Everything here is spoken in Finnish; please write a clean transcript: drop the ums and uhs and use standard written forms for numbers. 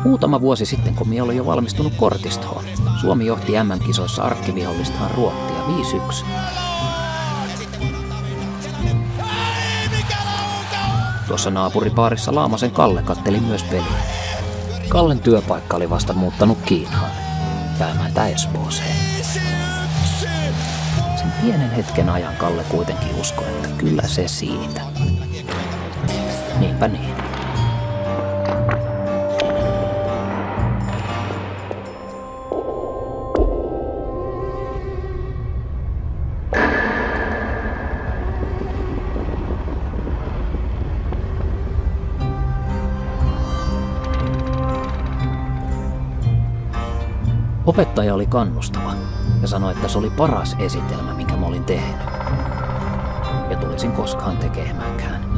Muutama vuosi sitten, kun minä olin jo valmistunut kortistoon, Suomi johti MM-kisoissa arkkivihollistaan Ruottia 5-1. Tuossa naapuripaarissa Laamasen Kalle katteli myös peliä. Kallen työpaikka oli vasta muuttanut Kiinaan ja emäntä Espooseen. Sen pienen hetken ajan Kalle kuitenkin uskoi, että kyllä se siitä. Niinpä niin. Opettaja oli kannustava ja sanoi, että se oli paras esitelmä, minkä mä olin tehnyt. Ja tulisin koskaan tekemäänkään.